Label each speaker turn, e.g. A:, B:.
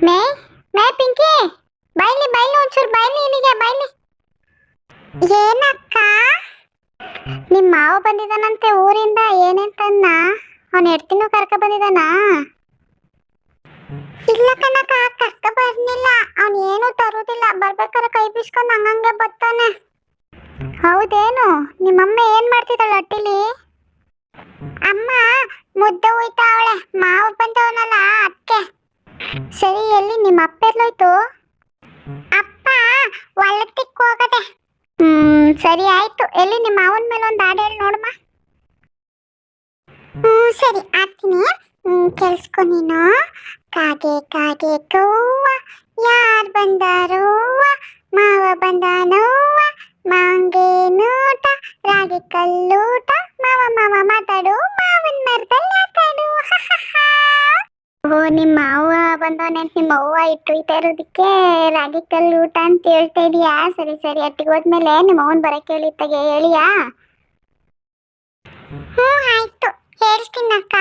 A: ಮೇ ಮೇ ಪಿಂಕಿ ಬೈಲಿ ಬೈಲಿ ಒಂಚೂರು ಬೈಲಿ ಇಲ್ಲಿಗೆ ಬೈಲಿ. ಏನಕ್ಕ? ನಿಮ್ಮ ಮಾವ ಬಂದಿದ್ದಾನಂತೆ ಊರಿಂದ, ಏನೇಂತನ್ನ ಅವನ ಹೆಡ್ತಿನೂ ಕರ್ಕ ಬಂದಿದ್ದಾನ? ಇಲ್ಲ ಕಣಕ್ಕ, ಕರ್ಕ ಬರ್ನಿಲ್ಲ. ಅವನ್ ಏನು ತರುದಿಲ್ಲ, ಬರ್ಬೇಕಾದ್ರೆ ಕೈ ಬೀಸ್ಕೊಂಡು ಹಂಗಂಗೆ ಬರ್ತಾನೆ. ಹೌದೇನು? ನಿಮ್ಮಮ್ಮ ಏನ್ ಮಾಡ್ತಿದ್ದಾಳೆ ಅಟ್ಟಿಲಿ? ಅಮ್ಮ ಮುದ್ದೆ ಹೋಯ್ತಾವಳೆ, ಮಾವ ಬಂದವನಲ್ಲ ಅದಕ್ಕೆ. ಸರಿ, ಎಲ್ಲಿ ನಿಮ್ಮ ಅಪ್ಪ ಎಲ್ಲೋಯ್ತು? ಅಪ್ಪ ಹೊಲಕ್ಕೆ ಹೋಗದೆ. ಸರಿ ಆಯ್ತು. ಎಲ್ಲಿ ನಿಮ್ಮ ಮಾವನ ಮೇಲೆ ಒಂದು ಹಾಡು ಹೇಳಿ ನೋಡಮ್ಮ. ಸರಿ ಆಗ್ತೀನಿ. ಕೆಲ್ಸ್ಕೊ ನೀನು. ಕಾಗೆ ಕಾಗೆ ಕೌವ, ಯಾರ್ ಬಂದಾರೋವ, ಮಾವ ಬಂದಾನೋವ, ಮಾಂಗೆ ನೋಟ, ರಾಗಿ ಕಲ್ಲೂಟ, ಮಾವ ಮಾವ ಮಾತಾಡು, ಮಾವನ್ ಮರದಲ್ಲಿ ಆಟಾಡು. ಓ, ನಿಮ್ಮ ಮಾವ ಬಂದವನೆ ಅಂತ ನಿಮ್ಮ ಅವ್ವ ಇಟ್ಟೊಯ್ತಾ ಇರೋದಕ್ಕೆ ರಾಗಿ ಕಲ್ಲು ಊಟ ಅಂತ ಹೇಳ್ತಾ ಇದೀಯಾ? ಸರಿ ಸರಿ, ಅಟ್ಟಿಗೆ ಹೋದ್ಮೇಲೆ ನಿಮ್ಮ ಅವನ್ ಬರಕ್ಕೆ ಹೇಳಿತ್ತಾಗೆ ಹೇಳಿಯಾ? ಆಯ್ತು, ಹೇಳ್ತೀನಕ್ಕ.